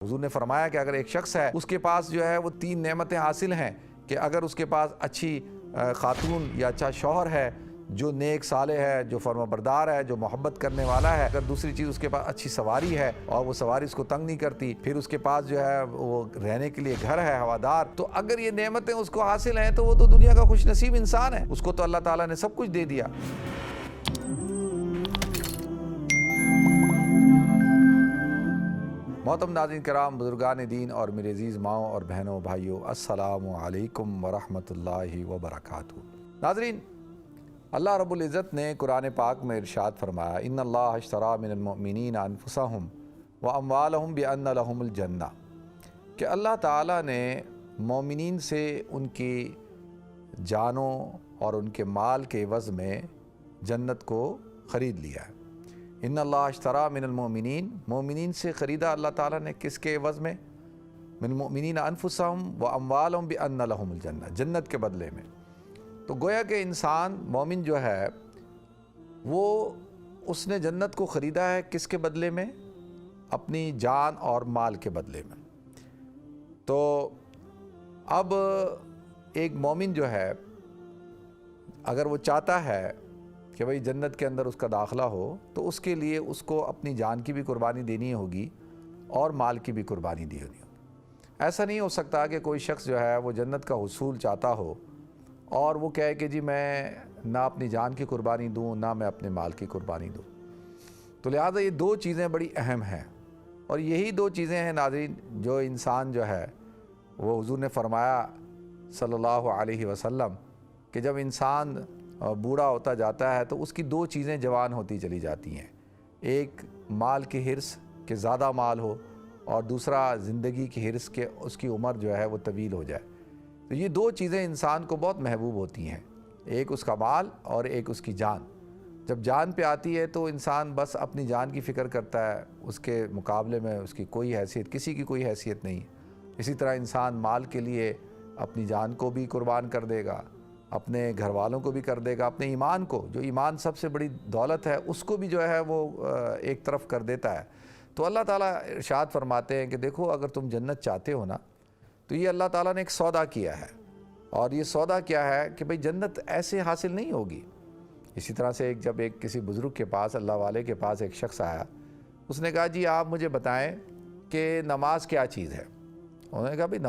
حضور نے فرمایا کہ اگر ایک شخص ہے اس کے پاس جو ہے وہ 3 نعمتیں حاصل ہیں کہ اگر اس کے پاس اچھی خاتون یا اچھا شوہر ہے جو نیک صالح ہے، جو فرما بردار ہے، جو محبت کرنے والا ہے، اگر دوسری چیز اس کے پاس اچھی سواری ہے اور وہ سواری اس کو تنگ نہیں کرتی، پھر اس کے پاس جو ہے وہ رہنے کے لیے گھر ہے ہوادار، تو اگر یہ نعمتیں اس کو حاصل ہیں تو وہ تو دنیا کا خوش نصیب انسان ہے، اس کو تو اللہ تعالیٰ نے سب کچھ دے دیا۔ محترم ناظرین کرام، بزرگان دین اور میرے عزیز ماؤں اور بہنوں بھائیوں، السلام علیکم ورحمۃ اللہ وبرکاتہ۔ ناظرین، اللہ رب العزت نے قرآن پاک میں ارشاد فرمایا، ان اللہ اشتری من المؤمنین انفسہم واموالہم بان لہم الجنہ، کہ اللہ تعالیٰ نے مومنین سے ان کی جانوں اور ان کے مال کے عوض میں جنت کو خرید لیا ہے۔ ان اللہ اشتری من المؤمنین، مومنین سے خریدا اللہ تعالیٰ نے کس کے عوض میں؟ من المؤمنین انفسہم واموالہم بان لہم الجنہ، جنت کے بدلے میں۔ تو گویا کہ انسان مومن جو ہے وہ اس نے جنت کو خریدا ہے کس کے بدلے میں؟ اپنی جان اور مال کے بدلے میں۔ تو اب ایک مومن جو ہے اگر وہ چاہتا ہے کہ بھئی جنت کے اندر اس کا داخلہ ہو تو اس کے لیے اس کو اپنی جان کی بھی قربانی دینی ہوگی اور مال کی بھی قربانی دینی ہوگی۔ ایسا نہیں ہو سکتا کہ کوئی شخص جو ہے وہ جنت کا حصول چاہتا ہو اور وہ کہے کہ جی میں نہ اپنی جان کی قربانی دوں نہ میں اپنے مال کی قربانی دوں۔ تو لہٰذا یہ 2 چیزیں بڑی اہم ہیں، اور یہی 2 چیزیں ہیں ناظرین جو انسان جو ہے وہ حضور نے فرمایا صلی اللہ علیہ وسلم کہ جب انسان بوڑھا ہوتا جاتا ہے تو اس کی 2 چیزیں جوان ہوتی چلی جاتی ہیں، ایک مال کی حرص کہ زیادہ مال ہو، اور دوسرا زندگی کی حرص کہ اس کی عمر جو ہے وہ طویل ہو جائے۔ تو یہ 2 چیزیں انسان کو بہت محبوب ہوتی ہیں، ایک اس کا مال اور ایک اس کی جان۔ جب جان پہ آتی ہے تو انسان بس اپنی جان کی فکر کرتا ہے، اس کے مقابلے میں اس کی کوئی حیثیت، کسی کی کوئی حیثیت نہیں۔ اسی طرح انسان مال کے لیے اپنی جان کو بھی قربان کر دے گا، اپنے گھر والوں کو بھی کر دے گا، اپنے ایمان کو، جو ایمان سب سے بڑی دولت ہے، اس کو بھی جو ہے وہ ایک طرف کر دیتا ہے۔ تو اللہ تعالیٰ ارشاد فرماتے ہیں کہ دیکھو اگر تم جنت چاہتے ہو نا تو یہ اللہ تعالیٰ نے ایک سودا کیا ہے، اور یہ سودا کیا ہے کہ بھئی جنت ایسے حاصل نہیں ہوگی۔ اسی طرح سے جب کسی بزرگ کے پاس، اللہ والے کے پاس ایک شخص آیا، اس نے کہا جی آپ مجھے بتائیں کہ نماز کیا چیز ہے؟ انہوں نے کہا بھئی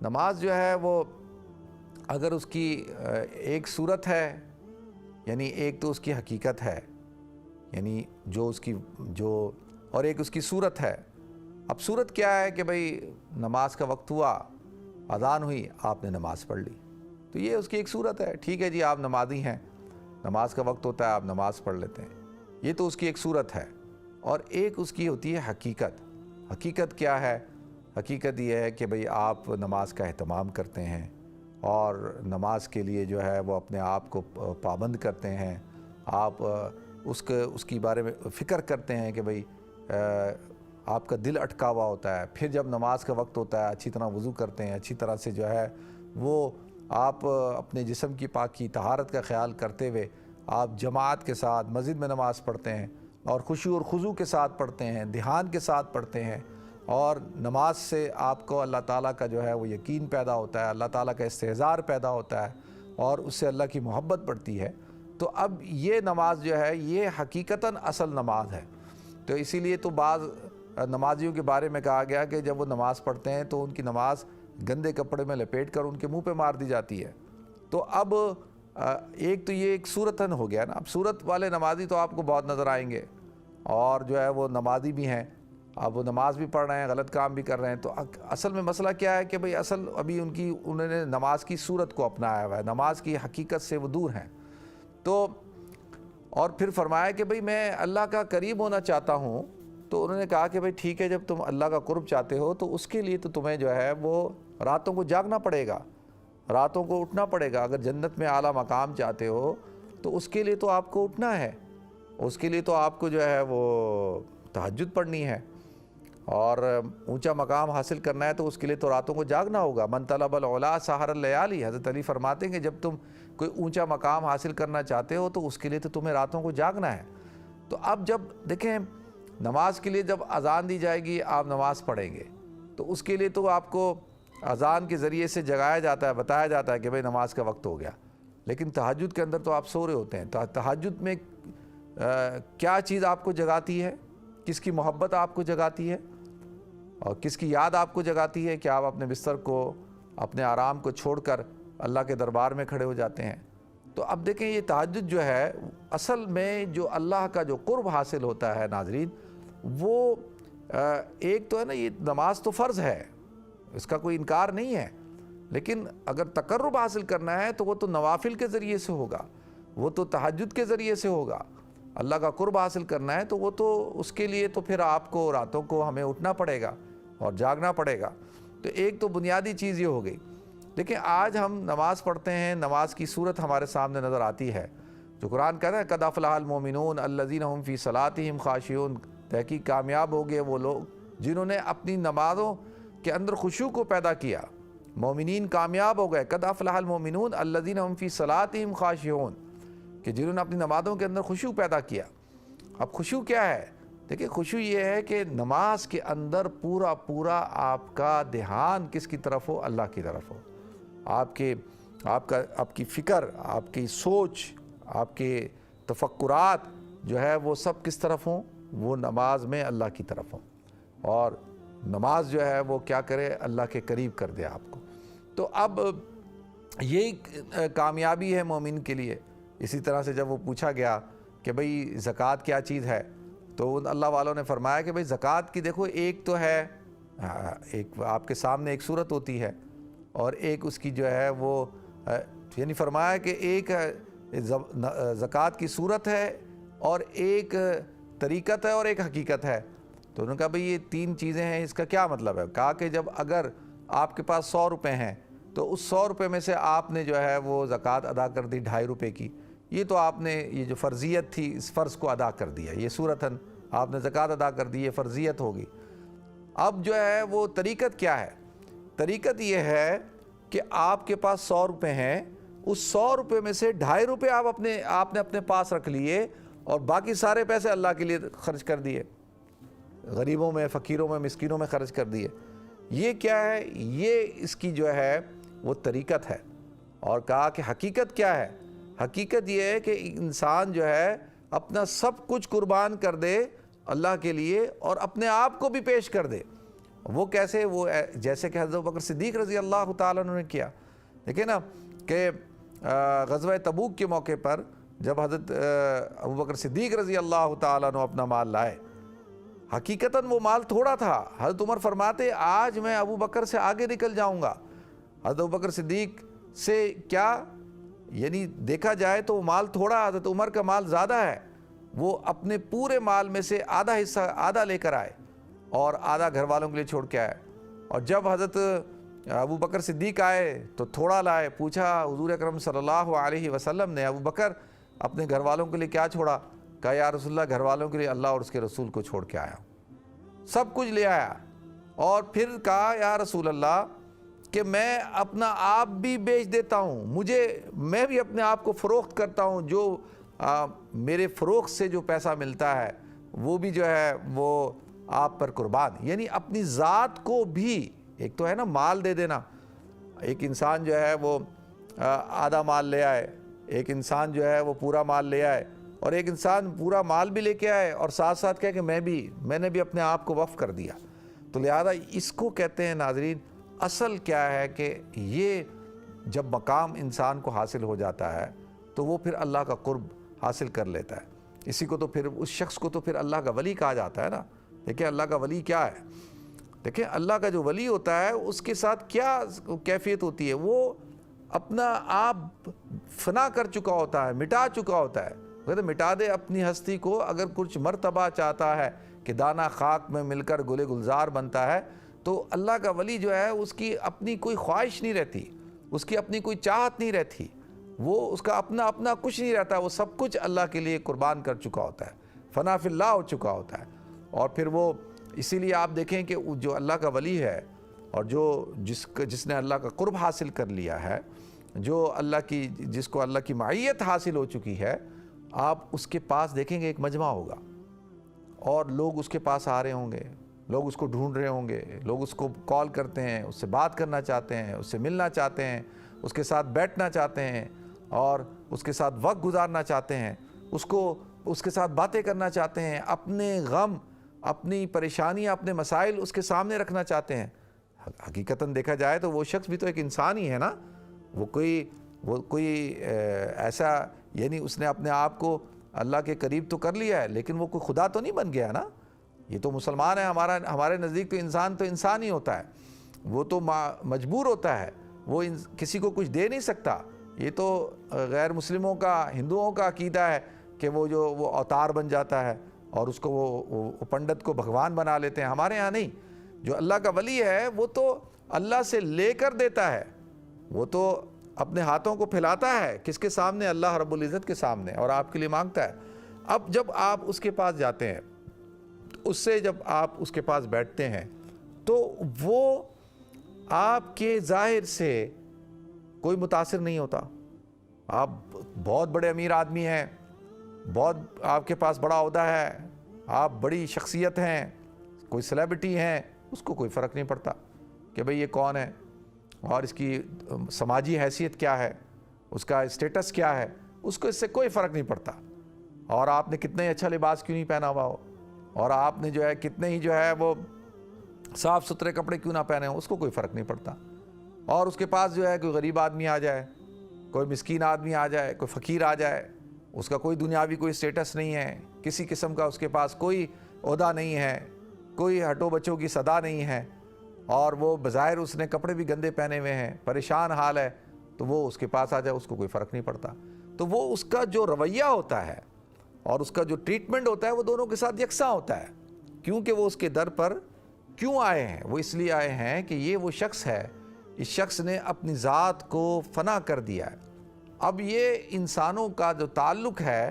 نماز جو ہے وہ اگر اس کی ایک صورت ہے، یعنی ایک تو اس کی حقیقت ہے، یعنی جو اس کی اور ایک اس کی صورت ہے۔ اب صورت کیا ہے کہ بھئی نماز کا وقت ہوا، اذان ہوئی، آپ نے نماز پڑھ لی، تو یہ اس کی ایک صورت ہے، ٹھیک ہے جی آپ نمازی ہیں، نماز کا وقت ہوتا ہے آپ نماز پڑھ لیتے ہیں، یہ تو اس کی ایک صورت ہے۔ اور ایک اس کی ہوتی ہے حقیقت۔ حقیقت کیا ہے؟ حقیقت یہ ہے کہ بھئی آپ نماز کا اہتمام کرتے ہیں اور نماز کے لیے جو ہے وہ اپنے آپ کو پابند کرتے ہیں، آپ اس کی بارے میں فکر کرتے ہیں کہ بھئی آپ کا دل اٹکا ہوا ہوتا ہے، پھر جب نماز کا وقت ہوتا ہے اچھی طرح وضو کرتے ہیں، اچھی طرح سے جو ہے وہ آپ اپنے جسم کی پاکی طہارت کا خیال کرتے ہوئے آپ جماعت کے ساتھ مسجد میں نماز پڑھتے ہیں، اور خشوع اور خضوع کے ساتھ پڑھتے ہیں، دھیان کے ساتھ پڑھتے ہیں، اور نماز سے آپ کو اللہ تعالیٰ کا جو ہے وہ یقین پیدا ہوتا ہے، اللہ تعالیٰ کا استحضار پیدا ہوتا ہے، اور اس سے اللہ کی محبت بڑھتی ہے۔ تو اب یہ نماز جو ہے یہ حقیقتاً اصل نماز ہے۔ تو اسی لیے تو بعض نمازیوں کے بارے میں کہا گیا کہ جب وہ نماز پڑھتے ہیں تو ان کی نماز گندے کپڑے میں لپیٹ کر ان کے منہ پہ مار دی جاتی ہے۔ تو اب ایک تو یہ ایک صورتاً ہو گیا نا، اب صورت والے نمازی تو آپ کو بہت نظر آئیں گے، اور جو ہے وہ نمازی بھی ہیں، اب وہ نماز بھی پڑھ رہے ہیں، غلط کام بھی کر رہے ہیں۔ تو اصل میں مسئلہ کیا ہے کہ بھئی اصل ابھی انہوں نے نماز کی صورت کو اپنایا ہوا ہے، نماز کی حقیقت سے وہ دور ہیں۔ تو اور پھر فرمایا کہ بھئی میں اللہ کا قریب ہونا چاہتا ہوں، تو انہوں نے کہا کہ بھئی ٹھیک ہے جب تم اللہ کا قرب چاہتے ہو تو اس کے لیے تو تمہیں جو ہے وہ راتوں کو جاگنا پڑے گا، راتوں کو اٹھنا پڑے گا۔ اگر جنت میں اعلیٰ مقام چاہتے ہو تو اس کے لیے تو آپ کو اٹھنا ہے، اس کے لیے تو آپ کو جو ہے وہ تہجد پڑھنی ہے، اور اونچا مقام حاصل کرنا ہے تو اس کے لیے تو راتوں کو جاگنا ہوگا۔ من طلب العلا سحر اللیالی، حضرت علی فرماتے ہیں کہ جب تم کوئی اونچا مقام حاصل کرنا چاہتے ہو تو اس کے لیے تو تمہیں راتوں کو جاگنا ہے۔ تو اب جب دیکھیں نماز کے لیے جب اذان دی جائے گی آپ نماز پڑھیں گے تو اس کے لیے تو آپ کو اذان کے ذریعے سے جگایا جاتا ہے، بتایا جاتا ہے کہ بھئی نماز کا وقت ہو گیا، لیکن تہجد کے اندر تو آپ سو رہے ہوتے ہیں۔ تہجد میں کیا چیز آپ کو جگاتی ہے؟ کس کی محبت آپ کو جگاتی ہے اور کس کی یاد آپ کو جگاتی ہے کہ آپ اپنے بستر کو، اپنے آرام کو چھوڑ کر اللہ کے دربار میں کھڑے ہو جاتے ہیں؟ تو اب دیکھیں یہ تہجد جو ہے اصل میں جو اللہ کا جو قرب حاصل ہوتا ہے ناظرین، وہ ایک تو ہے نا، یہ نماز تو فرض ہے، اس کا کوئی انکار نہیں ہے، لیکن اگر تقرب حاصل کرنا ہے تو وہ تو نوافل کے ذریعے سے ہوگا، وہ تو تہجد کے ذریعے سے ہوگا۔ اللہ کا قرب حاصل کرنا ہے تو وہ تو اس کے لیے تو پھر آپ کو راتوں کو ہمیں اٹھنا پڑے گا اور جاگنا پڑے گا۔ تو ایک تو بنیادی چیز یہ ہو گئی۔ لیکن آج ہم نماز پڑھتے ہیں، نماز کی صورت ہمارے سامنے نظر آتی ہے جو قرآن کہتا ہے قد افلح المؤمنون الذین هم فی صلاتہم خاشعون، تحقیق کامیاب ہو گئے وہ لوگ جنہوں نے اپنی نمازوں کے اندر خشوع کو پیدا کیا۔ مومنین کامیاب ہو گئے، قد افلح المؤمنون الذین هم فی صلاتہم خاشعون، کہ جنہوں نے اپنی نمازوں کے اندر خشوع پیدا کیا۔ اب خشوع کیا ہے؟ دیکھیں خشوع یہ ہے کہ نماز کے اندر پورا آپ کا دھیان کس کی طرف ہو؟ اللہ کی طرف ہو۔ آپ کی فکر، آپ کی سوچ، آپ کے تفکرات جو ہے وہ سب کس طرف ہوں؟ وہ نماز میں اللہ کی طرف ہوں، اور نماز جو ہے وہ کیا کرے؟ اللہ کے قریب کر دے آپ کو۔ تو اب یہی کامیابی ہے مومن کے لیے۔ اسی طرح سے جب وہ پوچھا گیا کہ بھئی زکوٰۃ کیا چیز ہے، تو ان اللہ والوں نے فرمایا کہ بھئی زکوٰۃ کی دیکھو ایک تو ہے، ایک آپ کے سامنے ایک صورت ہوتی ہے، اور ایک اس کی جو ہے وہ یعنی فرمایا کہ ایک زکوٰۃ کی صورت ہے اور ایک طریقت ہے اور ایک حقیقت ہے۔ تو انہوں نے کہا بھئی یہ تین چیزیں ہیں، اس کا کیا مطلب ہے؟ کہا کہ جب اگر آپ کے پاس 100 روپے ہیں تو اس 100 روپے میں سے آپ نے جو ہے وہ زکوٰۃ ادا کر دی 2.5 روپے کی، یہ تو آپ نے یہ جو فرضیت تھی اس فرض کو ادا کر دیا، یہ صورتاً آپ نے زکوٰۃ ادا کر دی، یہ فرضیت ہوگی۔ اب جو ہے وہ طریقت کیا ہے؟ طریقت یہ ہے کہ آپ کے پاس 100 روپے ہیں، اس 100 روپے میں سے 2.5 روپے آپ نے اپنے پاس رکھ لیے اور باقی سارے پیسے اللہ کے لیے خرچ کر دیے، غریبوں میں، فقیروں میں، مسکینوں میں خرچ کر دیے۔ یہ کیا ہے؟ یہ اس کی جو ہے وہ طریقت ہے۔ اور کہا کہ حقیقت کیا ہے؟ حقیقت یہ ہے کہ انسان جو ہے اپنا سب کچھ قربان کر دے اللہ کے لیے اور اپنے آپ کو بھی پیش کر دے۔ وہ کیسے؟ وہ جیسے کہ حضرت ابوبکر صدیق رضی اللہ تعالیٰ عنہ نے کیا۔ دیکھیں نا کہ غزوہ تبوک کے موقع پر جب حضرت ابوبکر صدیق رضی اللہ تعالیٰ عنہ اپنا مال لائے، حقیقتاً وہ مال تھوڑا تھا۔ حضرت عمر فرماتے آج میں ابوبکر سے آگے نکل جاؤں گا۔ حضرت ابوبکر صدیق سے کیا یعنی دیکھا جائے تو وہ مال تھوڑا، حضرت عمر کا مال زیادہ ہے۔ وہ اپنے پورے مال میں سے آدھا حصہ آدھا لے کر آئے اور آدھا گھر والوں کے لیے چھوڑ کے آئے۔ اور جب حضرت ابوبکر صدیق آئے تو تھوڑا لائے۔ پوچھا حضور اکرم صلی اللہ علیہ وسلم نے ابوبکر اپنے گھر والوں کے لیے کیا چھوڑا؟ کہا یا رسول اللہ گھر والوں کے لیے اللہ اور اس کے رسول کو چھوڑ کے آیا، سب کچھ لے آیا۔ اور پھر کہا یا رسول اللہ کہ میں اپنا آپ بھی بیچ دیتا ہوں، میں بھی اپنے آپ کو فروخت کرتا ہوں، جو میرے فروخت سے جو پیسہ ملتا ہے وہ بھی جو ہے وہ آپ پر قربان، یعنی اپنی ذات کو بھی۔ ایک تو ہے نا مال دے دینا، ایک انسان جو ہے وہ آدھا مال لے آئے، ایک انسان جو ہے وہ پورا مال لے آئے، اور ایک انسان پورا مال بھی لے کے آئے اور ساتھ ساتھ کہے کہ میں نے بھی اپنے آپ کو وقف کر دیا۔ تو لہذا اس کو کہتے ہیں ناظرین، اصل کیا ہے کہ یہ جب مقام انسان کو حاصل ہو جاتا ہے تو وہ پھر اللہ کا قرب حاصل کر لیتا ہے۔ اسی کو تو پھر اس شخص کو تو پھر اللہ کا ولی کہا جاتا ہے نا۔ دیکھیں اللہ کا ولی کیا ہے؟ دیکھیں اللہ کا جو ولی ہوتا ہے اس کے ساتھ کیا کیفیت ہوتی ہے؟ وہ اپنا آپ فنا کر چکا ہوتا ہے، مٹا چکا ہوتا ہے۔ کہتے مٹا دے اپنی ہستی کو، اگر کچھ مرتبہ چاہتا ہے کہ دانہ خاک میں مل کر گل گلزار بنتا ہے، تو اللہ کا ولی جو ہے اس کی اپنی کوئی خواہش نہیں رہتی، اس کی اپنی کوئی چاہت نہیں رہتی، وہ اس کا اپنا کچھ نہیں رہتا، وہ سب کچھ اللہ کے لیے قربان کر چکا ہوتا ہے، فنا فی اللہ ہو چکا ہوتا ہے۔ اور پھر وہ اسی لیے آپ دیکھیں کہ جو اللہ کا ولی ہے اور جس نے اللہ کا قرب حاصل کر لیا ہے، جس کو اللہ کی معیت حاصل ہو چکی ہے، آپ اس کے پاس دیکھیں گے ایک مجمع ہوگا، اور لوگ اس کے پاس آ رہے ہوں گے، لوگ اس کو ڈھونڈ رہے ہوں گے، لوگ اس کو کال کرتے ہیں، اس سے بات کرنا چاہتے ہیں، اس سے ملنا چاہتے ہیں، اس کے ساتھ بیٹھنا چاہتے ہیں اور اس کے ساتھ وقت گزارنا چاہتے ہیں، اس کے ساتھ باتیں کرنا چاہتے ہیں، اپنے غم، اپنی پریشانیاں، اپنے مسائل اس کے سامنے رکھنا چاہتے ہیں۔ حقیقتاً دیکھا جائے تو وہ شخص بھی تو ایک انسان ہی ہے نا، وہ کوئی ایسا، یعنی اس نے اپنے آپ کو اللہ کے قریب تو کر لیا ہے، لیکن وہ کوئی خدا تو نہیں بن گیا نا۔ یہ تو مسلمان ہے، ہمارے نزدیک تو انسان ہی ہوتا ہے، وہ تو مجبور ہوتا ہے، وہ کسی کو کچھ دے نہیں سکتا۔ یہ تو غیر مسلموں کا، ہندوؤں کا عقیدہ ہے کہ وہ اوتار بن جاتا ہے اور اس کو وہ پنڈت کو بھگوان بنا لیتے ہیں۔ ہمارے ہاں نہیں، جو اللہ کا ولی ہے وہ تو اللہ سے لے کر دیتا ہے، وہ تو اپنے ہاتھوں کو پھیلاتا ہے، کس کے سامنے؟ اللہ رب العزت کے سامنے، اور آپ کے لیے مانگتا ہے۔ اب جب آپ اس کے پاس جاتے ہیں، اس سے جب آپ اس کے پاس بیٹھتے ہیں تو وہ آپ کے ظاہر سے کوئی متاثر نہیں ہوتا۔ آپ بہت بڑے امیر آدمی ہیں، بہت آپ کے پاس بڑا عہدہ ہے، آپ بڑی شخصیت ہیں، کوئی سیلیبریٹی ہیں، اس کو کوئی فرق نہیں پڑتا کہ بھئی یہ کون ہے اور اس کی سماجی حیثیت کیا ہے، اس کا اسٹیٹس کیا ہے، اس کو اس سے کوئی فرق نہیں پڑتا۔ اور آپ نے کتنا ہی اچھا لباس کیوں نہیں پہنا ہوا ہو، اور آپ نے کتنے ہی وہ صاف ستھرے کپڑے کیوں نہ پہنے ہوں، اس کو کوئی فرق نہیں پڑتا۔ اور اس کے پاس کوئی غریب آدمی آ جائے، کوئی مسکین آدمی آ جائے، کوئی فقیر آ جائے، اس کا کوئی دنیاوی کوئی اسٹیٹس نہیں ہے، کسی قسم کا اس کے پاس کوئی عہدہ نہیں ہے، کوئی ہٹو بچوں کی صدا نہیں ہے، اور وہ بظاہر اس نے کپڑے بھی گندے پہنے ہوئے ہیں، پریشان حال ہے، تو وہ اس کے پاس آ جائے، اس کو کوئی فرق نہیں پڑتا۔ تو وہ اس کا جو رویہ ہوتا ہے اور اس کا جو ٹریٹمنٹ ہوتا ہے وہ دونوں کے ساتھ یکساں ہوتا ہے، کیونکہ وہ اس کے در پر کیوں آئے ہیں؟ وہ اس لیے آئے ہیں کہ یہ وہ شخص ہے، اس شخص نے اپنی ذات کو فنا کر دیا ہے۔ اب یہ انسانوں کا جو تعلق ہے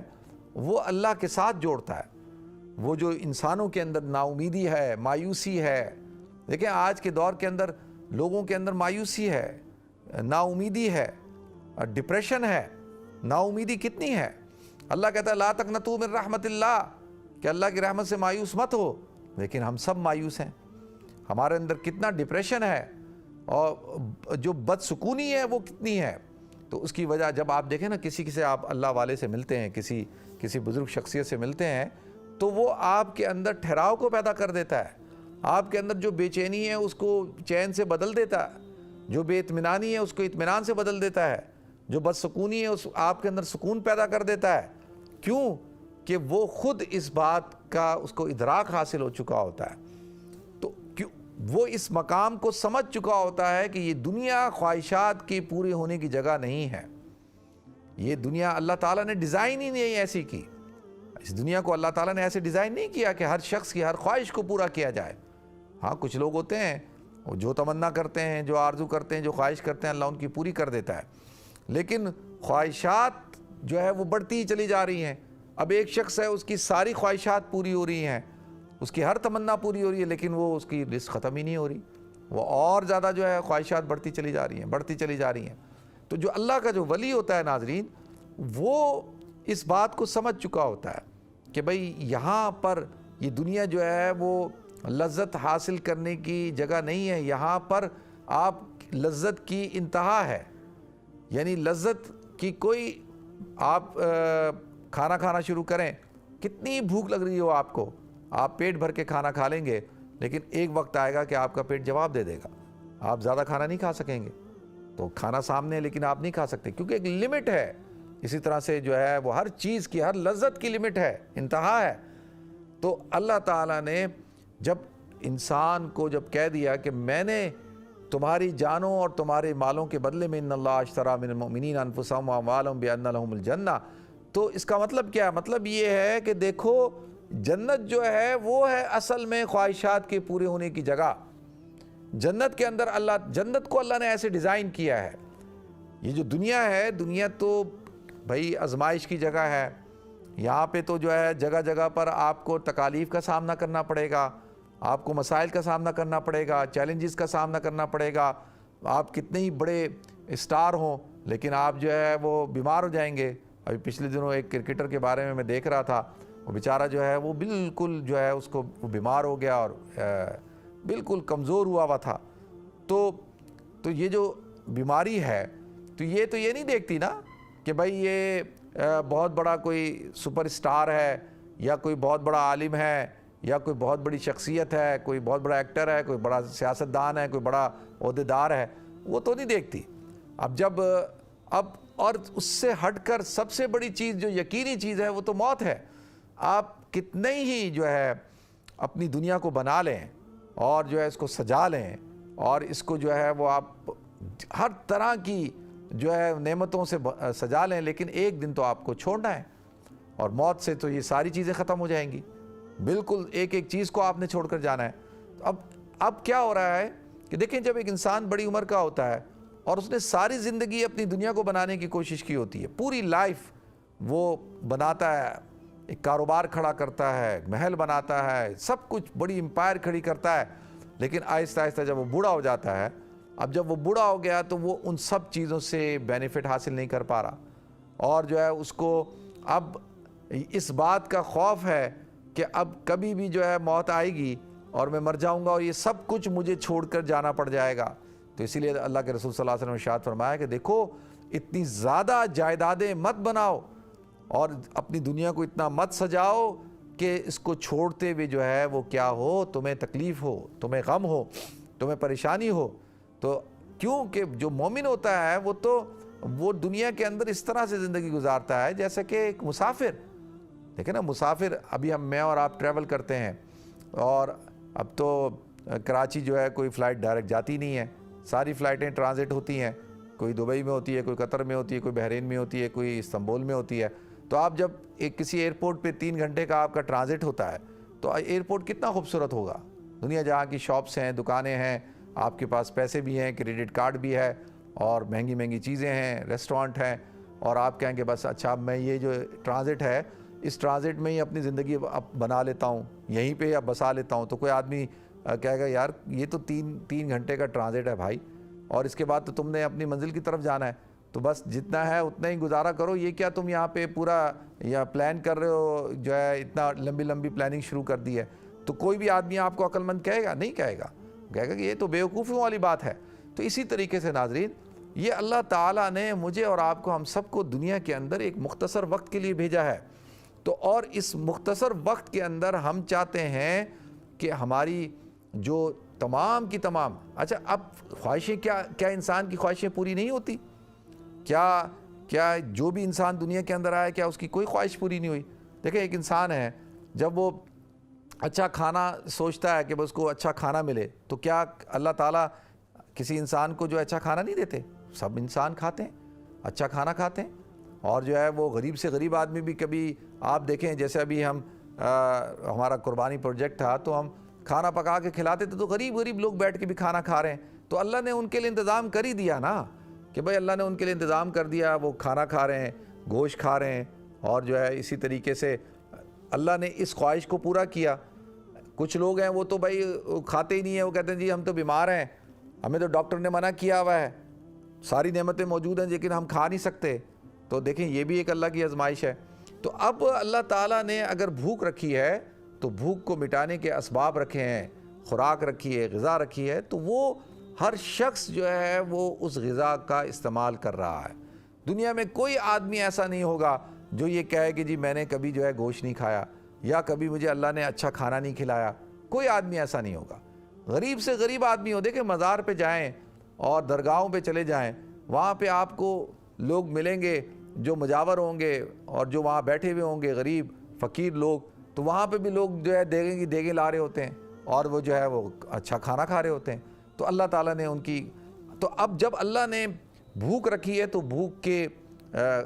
وہ اللہ کے ساتھ جوڑتا ہے۔ وہ جو انسانوں کے اندر نا امیدی ہے، مایوسی ہے، دیکھیں آج کے دور کے اندر لوگوں کے اندر مایوسی ہے، نا امیدی ہے، ڈپریشن ہے، نا امیدی کتنی ہے۔ اللہ کہتا ہے لا تقنطوا من رحمت اللہ، کہ اللہ کی رحمت سے مایوس مت ہو، لیکن ہم سب مایوس ہیں۔ ہمارے اندر کتنا ڈپریشن ہے اور جو بدسکونی ہے وہ کتنی ہے۔ تو اس کی وجہ جب آپ دیکھیں نا کسی سے آپ اللہ والے سے ملتے ہیں، کسی بزرگ شخصیت سے ملتے ہیں، تو وہ آپ کے اندر ٹھہراؤ کو پیدا کر دیتا ہے، آپ کے اندر جو بے چینی ہے اس کو چین سے بدل دیتا ہے، جو بے اطمینانی ہے اس کو اطمینان سے بدل دیتا ہے، جو بدسکونی ہے اس آپ کے اندر سکون پیدا کر دیتا ہے۔ کیوں؟ کہ وہ خود اس بات کا اس کو ادراک حاصل ہو چکا ہوتا ہے، تو وہ اس مقام کو سمجھ چکا ہوتا ہے کہ یہ دنیا خواہشات کی پوری ہونے کی جگہ نہیں ہے۔ یہ دنیا اللہ تعالیٰ نے ڈیزائن ہی نہیں ایسی کی، اس دنیا کو اللہ تعالیٰ نے ایسے ڈیزائن نہیں کیا کہ ہر شخص کی ہر خواہش کو پورا کیا جائے۔ ہاں کچھ لوگ ہوتے ہیں وہ جو تمنا کرتے ہیں، جو آرزو کرتے ہیں، جو خواہش کرتے ہیں، اللہ ان کی پوری کر دیتا ہے، لیکن خواہشات جو ہے وہ بڑھتی ہی چلی جا رہی ہیں۔ اب ایک شخص ہے، اس کی ساری خواہشات پوری ہو رہی ہیں، اس کی ہر تمنا پوری ہو رہی ہے، لیکن وہ اس کی لسٹ ختم ہی نہیں ہو رہی، وہ اور زیادہ خواہشات بڑھتی چلی جا رہی ہیں۔ تو جو اللہ کا جو ولی ہوتا ہے ناظرین، وہ اس بات کو سمجھ چکا ہوتا ہے کہ بھئی یہاں پر یہ دنیا وہ لذت حاصل کرنے کی جگہ نہیں ہے، یہاں پر آپ لذت کی انتہا ہے، یعنی لذت کی کوئی آپ کھانا کھانا شروع کریں، کتنی بھوک لگ رہی ہو آپ کو، آپ پیٹ بھر کے کھانا کھا لیں گے، لیکن ایک وقت آئے گا کہ آپ کا پیٹ جواب دے دے گا، آپ زیادہ کھانا نہیں کھا سکیں گے۔ تو کھانا سامنے ہے لیکن آپ نہیں کھا سکتے، کیونکہ ایک لمٹ ہے۔ اسی طرح سے وہ ہر چیز کی، ہر لذت کی لمٹ ہے، انتہا ہے۔ تو اللہ تعالیٰ نے جب انسان کو کہہ دیا کہ میں نے تمہاری جانوں اور تمہارے مالوں کے بدلے میں ان اللہ اشتری من المؤمنین انفسهم واموالهم بان لهم الجنہ، تو اس کا مطلب کیا ہے؟ مطلب یہ ہے کہ دیکھو جنت وہ ہے اصل میں خواہشات کے پورے ہونے کی جگہ۔ جنت کے اندر جنت کو اللہ نے ایسے ڈیزائن کیا ہے۔ یہ جو دنیا ہے، دنیا تو بھائی آزمائش کی جگہ ہے، یہاں پہ تو جگہ جگہ پر آپ کو تکالیف کا سامنا کرنا پڑے گا، آپ کو مسائل کا سامنا کرنا پڑے گا، چیلنجز کا سامنا کرنا پڑے گا۔ آپ کتنے ہی بڑے اسٹار ہوں لیکن آپ وہ بیمار ہو جائیں گے۔ ابھی پچھلے دنوں ایک کرکٹر کے بارے میں دیکھ رہا تھا، وہ بیچارہ جو ہے وہ بالکل جو ہے اس کو وہ بیمار ہو گیا اور بالکل کمزور ہوا ہوا تھا. تو یہ جو بیماری ہے تو یہ نہیں دیکھتی نا کہ بھائی یہ بہت بڑا کوئی سپر سٹار ہے یا کوئی بہت بڑا عالم ہے یا کوئی بہت بڑی شخصیت ہے, کوئی بہت بڑا ایکٹر ہے, کوئی بڑا سیاستدان ہے, کوئی بڑا عہدیدار ہے, وہ تو نہیں دیکھتی. اب اور اس سے ہٹ کر سب سے بڑی چیز جو یقینی چیز ہے وہ تو موت ہے. آپ کتنے ہی جو ہے اپنی دنیا کو بنا لیں اور جو ہے اس کو سجا لیں اور اس کو جو ہے وہ آپ ہر طرح کی جو ہے نعمتوں سے سجا لیں, لیکن ایک دن تو آپ کو چھوڑنا ہے اور موت سے تو یہ ساری چیزیں ختم ہو جائیں گی. بالکل ایک ایک چیز کو آپ نے چھوڑ کر جانا ہے. اب کیا ہو رہا ہے کہ دیکھیں جب ایک انسان بڑی عمر کا ہوتا ہے اور اس نے ساری زندگی اپنی دنیا کو بنانے کی کوشش کی ہوتی ہے, پوری لائف وہ بناتا ہے, ایک کاروبار کھڑا کرتا ہے, محل بناتا ہے, سب کچھ بڑی امپائر کھڑی کرتا ہے, لیکن آہستہ آہستہ جب وہ بوڑھا ہو جاتا ہے, اب جب وہ بوڑھا ہو گیا تو وہ ان سب چیزوں سے بینیفٹ حاصل نہیں کر پا رہا اور جو ہے اس کو اب اس بات کا خوف ہے کہ اب کبھی بھی جو ہے موت آئے گی اور میں مر جاؤں گا اور یہ سب کچھ مجھے چھوڑ کر جانا پڑ جائے گا. تو اسی لیے اللہ کے رسول صلی اللہ علیہ وسلم نے ارشاد فرمایا کہ دیکھو اتنی زیادہ جائیدادیں مت بناؤ اور اپنی دنیا کو اتنا مت سجاؤ کہ اس کو چھوڑتے ہوئے جو ہے وہ کیا ہو, تمہیں تکلیف ہو, تمہیں غم ہو, تمہیں پریشانی ہو. تو کیونکہ جو مومن ہوتا ہے وہ دنیا کے اندر اس طرح سے زندگی گزارتا ہے جیسے کہ ایک مسافر. دیکھیں نا مسافر, ابھی میں اور آپ ٹریول کرتے ہیں اور اب تو کراچی جو ہے کوئی فلائٹ ڈائریکٹ جاتی نہیں ہے, ساری فلائٹیں ٹرانزٹ ہوتی ہیں, کوئی دبئی میں ہوتی ہے, کوئی قطر میں ہوتی ہے, کوئی بحرین میں ہوتی ہے, کوئی استنبول میں ہوتی ہے. تو آپ جب کسی ایئرپورٹ پہ 3 گھنٹے کا آپ کا ٹرانزٹ ہوتا ہے تو ایئرپورٹ کتنا خوبصورت ہوگا. دنیا جہاں کی شاپس ہیں, دکانیں ہیں, آپ کے پاس پیسے بھی ہیں, کریڈٹ کارڈ بھی ہے اور مہنگی مہنگی چیزیں ہیں, ریسٹورنٹ ہیں, اور آپ کہیں کہ بس اچھا میں یہ جو ٹرانزٹ ہے اس ٹرانزٹ میں ہی اپنی زندگی اب بنا لیتا ہوں, یہیں پہ اب بسا لیتا ہوں. تو کوئی آدمی کہے گا یار یہ تو 3 گھنٹے کا ٹرانزٹ ہے بھائی, اور اس کے بعد تو تم نے اپنی منزل کی طرف جانا ہے, تو بس جتنا ہے اتنا ہی گزارا کرو. یہ کیا تم یہاں پہ پورا یا پلان کر رہے ہو, جو ہے اتنا لمبی پلاننگ شروع کر دی ہے. تو کوئی بھی آدمی آپ کو عقل مند کہے گا؟ نہیں کہے گا, کہے گا کہ یہ تو بیوقوفیوں والی بات ہے. تو اسی طریقے سے ناظرین, یہ اللہ تعالیٰ نے مجھے اور آپ کو, ہم سب کو دنیا کے اندر ایک مختصر وقت کے لیے بھیجا ہے. تو اور اس مختصر وقت کے اندر ہم چاہتے ہیں کہ ہماری جو تمام کی تمام, اچھا اب خواہشیں کیا انسان کی خواہشیں پوری نہیں ہوتی؟ کیا جو بھی انسان دنیا کے اندر آیا کیا اس کی کوئی خواہش پوری نہیں ہوئی؟ دیکھیں ایک انسان ہے جب وہ اچھا کھانا سوچتا ہے کہ اس کو اچھا کھانا ملے, تو کیا اللہ تعالیٰ کسی انسان کو جو اچھا کھانا نہیں دیتے؟ سب انسان کھاتے ہیں, اچھا کھانا کھاتے ہیں. اور جو ہے وہ غریب سے غریب آدمی بھی کبھی آپ دیکھیں, جیسے ابھی ہمارا قربانی پروجیکٹ تھا تو ہم کھانا پکا کے کھلاتے تھے, تو غریب لوگ بیٹھ کے بھی کھانا کھا رہے ہیں. تو اللہ نے ان کے لیے انتظام کر ہی دیا نا, کہ بھائی اللہ نے ان کے لیے انتظام کر دیا, وہ کھانا کھا رہے ہیں, گوشت کھا رہے ہیں, اور جو ہے اسی طریقے سے اللہ نے اس خواہش کو پورا کیا. کچھ لوگ ہیں وہ تو بھائی کھاتے ہی نہیں ہیں, وہ کہتے ہیں جی ہم تو بیمار ہیں, ہمیں تو ڈاکٹر نے منع کیا ہوا ہے, ساری نعمتیں موجود ہیں لیکن ہم کھا نہیں سکتے. تو دیکھیں یہ بھی ایک اللہ کی آزمائش ہے. تو اب اللہ تعالیٰ نے اگر بھوک رکھی ہے تو بھوک کو مٹانے کے اسباب رکھے ہیں, خوراک رکھی ہے, غذا رکھی ہے, تو وہ ہر شخص جو ہے وہ اس غذا کا استعمال کر رہا ہے. دنیا میں کوئی آدمی ایسا نہیں ہوگا جو یہ کہے کہ جی میں نے کبھی جو ہے گوشت نہیں کھایا یا کبھی مجھے اللہ نے اچھا کھانا نہیں کھلایا. کوئی آدمی ایسا نہیں ہوگا. غریب سے غریب آدمی ہو, دیکھیں مزار پہ جائیں اور درگاہوں پہ چلے جائیں, وہاں پہ آپ کو لوگ ملیں گے جو مجاور ہوں گے اور جو وہاں بیٹھے ہوئے ہوں گے غریب فقیر لوگ, تو وہاں پہ بھی لوگ جو ہے دیگیں لا رہے ہوتے ہیں اور وہ جو ہے وہ اچھا کھانا کھا رہے ہوتے ہیں. تو اللہ تعالیٰ نے ان کی, تو اب جب اللہ نے بھوک رکھی ہے تو بھوک کے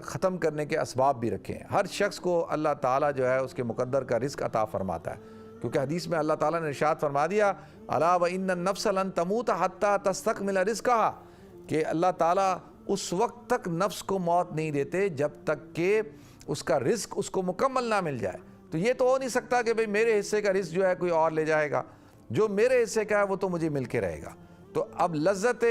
ختم کرنے کے اسباب بھی رکھے ہیں. ہر شخص کو اللہ تعالیٰ جو ہے اس کے مقدر کا رزق عطا فرماتا ہے, کیونکہ حدیث میں اللہ تعالیٰ نے ارشاد فرما دیا الا وان النفس لن تموت حتی تستکمل رزقها, کہ اللہ تعالیٰ اس وقت تک نفس کو موت نہیں دیتے جب تک کہ اس کا رزق اس کو مکمل نہ مل جائے. تو یہ تو ہو نہیں سکتا کہ بھئی میرے حصے کا رزق جو ہے کوئی اور لے جائے گا, جو میرے حصے کا ہے وہ تو مجھے مل کے رہے گا. تو اب لذت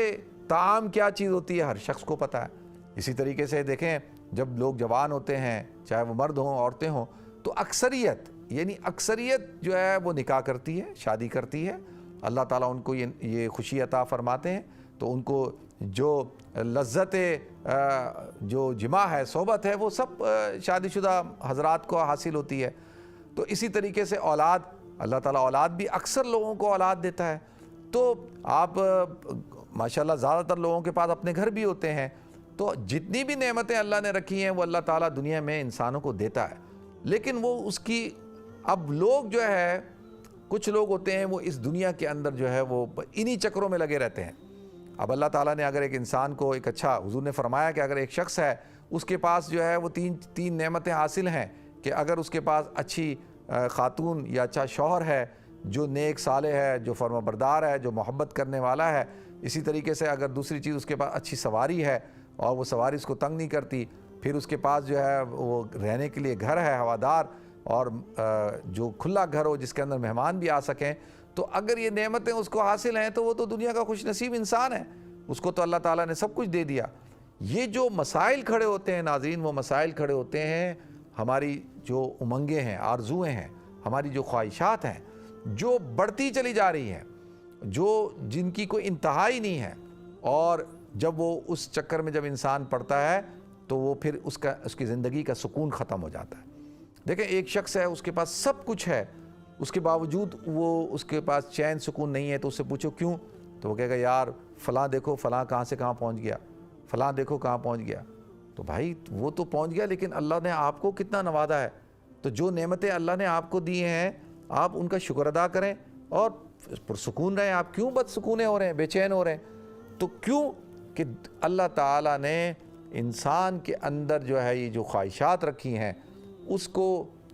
طعام کیا چیز ہوتی ہے ہر شخص کو پتہ ہے. اسی طریقے سے دیکھیں جب لوگ جوان ہوتے ہیں, چاہے وہ مرد ہوں عورتیں ہوں, تو اکثریت یعنی اکثریت جو ہے وہ نکاح کرتی ہے، شادی کرتی ہے، اللہ تعالیٰ ان کو یہ خوشی عطا فرماتے ہیں، تو ان کو جو لذت جو جماع ہے، صحبت ہے، وہ سب شادی شدہ حضرات کو حاصل ہوتی ہے۔ تو اسی طریقے سے اولاد، اللہ تعالیٰ اولاد بھی اکثر لوگوں کو اولاد دیتا ہے۔ تو آپ ماشاءاللہ زیادہ تر لوگوں کے پاس اپنے گھر بھی ہوتے ہیں، تو جتنی بھی نعمتیں اللہ نے رکھی ہیں وہ اللہ تعالیٰ دنیا میں انسانوں کو دیتا ہے، لیکن وہ اس کی اب لوگ جو ہے کچھ لوگ ہوتے ہیں وہ اس دنیا کے اندر جو ہے وہ انہی چکروں میں لگے رہتے ہیں۔ اب اللہ تعالیٰ نے اگر ایک انسان کو ایک اچھا، حضور نے فرمایا کہ اگر ایک شخص ہے اس کے پاس جو ہے وہ تین نعمتیں حاصل ہیں، کہ اگر اس کے پاس اچھی خاتون یا اچھا شوہر ہے جو نیک صالح ہے، جو فرما بردار ہے، جو محبت کرنے والا ہے، اسی طریقے سے اگر دوسری چیز اس کے پاس اچھی سواری ہے اور وہ سواری اس کو تنگ نہیں کرتی، پھر اس کے پاس جو ہے وہ رہنے کے لیے گھر ہے ہوادار اور جو کھلا گھر ہو جس کے اندر مہمان بھی آ سکیں، تو اگر یہ نعمتیں اس کو حاصل ہیں تو وہ تو دنیا کا خوش نصیب انسان ہے، اس کو تو اللہ تعالیٰ نے سب کچھ دے دیا۔ یہ جو مسائل کھڑے ہوتے ہیں ناظرین، وہ مسائل کھڑے ہوتے ہیں ہماری جو امنگیں ہیں، آرزویں ہیں، ہماری جو خواہشات ہیں جو بڑھتی چلی جا رہی ہیں، جن کی کوئی انتہا ہی نہیں ہے، اور جب وہ اس چکر میں جب انسان پڑتا ہے تو وہ پھر اس کی زندگی کا سکون ختم ہو جاتا ہے۔ دیکھیں ایک شخص ہے، اس کے پاس سب کچھ ہے، اس کے باوجود اس کے پاس چین سکون نہیں ہے، تو اس سے پوچھو کیوں، تو وہ کہے گا یار فلاں دیکھو فلاں کہاں سے کہاں پہنچ گیا، فلاں دیکھو کہاں پہنچ گیا۔ تو بھائی وہ تو پہنچ گیا، لیکن اللہ نے آپ کو کتنا نوازا ہے، تو جو نعمتیں اللہ نے آپ کو دی ہیں آپ ان کا شکر ادا کریں اور پرسکون رہیں۔ آپ کیوں بدسکونے ہو رہے ہیں، بے چین ہو رہے ہیں؟ تو کیوں کہ اللہ تعالیٰ نے انسان کے اندر جو ہے یہ جو خواہشات رکھی ہیں، اس کو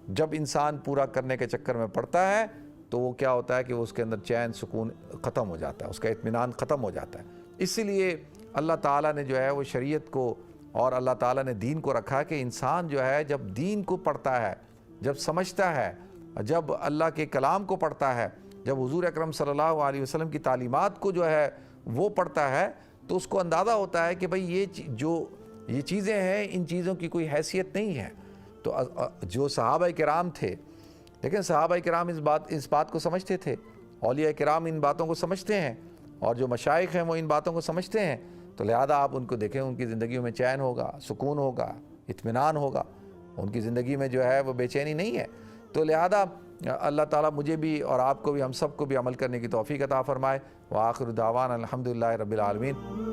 جب انسان پورا کرنے کے چکر میں پڑتا ہے تو وہ کیا ہوتا ہے کہ اس کے اندر چین سکون ختم ہو جاتا ہے، اس کا اطمینان ختم ہو جاتا ہے۔ اسی لیے اللہ تعالیٰ نے جو ہے وہ شریعت کو اور اللہ تعالیٰ نے دین کو رکھا کہ انسان جو ہے جب دین کو پڑھتا ہے، جب سمجھتا ہے، جب اللہ کے کلام کو پڑھتا ہے، جب حضور اکرم صلی اللہ علیہ وسلم کی تعلیمات کو جو ہے وہ پڑھتا ہے، تو اس کو اندازہ ہوتا ہے کہ بھئی یہ چیزیں ہیں، ان چیزوں کی کوئی حیثیت نہیں ہے۔ تو جو صحابہ کرام تھے، لیکن صحابہ کرام اس بات کو سمجھتے تھے، اولیاء کرام ان باتوں کو سمجھتے ہیں، اور جو مشائخ ہیں وہ ان باتوں کو سمجھتے ہیں، تو لہذا آپ ان کو دیکھیں، ان کی زندگیوں میں چین ہوگا، سکون ہوگا، اطمینان ہوگا، ان کی زندگی میں جو ہے وہ بے چینی نہیں ہے۔ تو لہذا اللہ تعالیٰ مجھے بھی اور آپ کو بھی، ہم سب کو بھی عمل کرنے کی توفیق عطا فرمائے۔ وآخر دعوانا الحمدللہ رب العالمین۔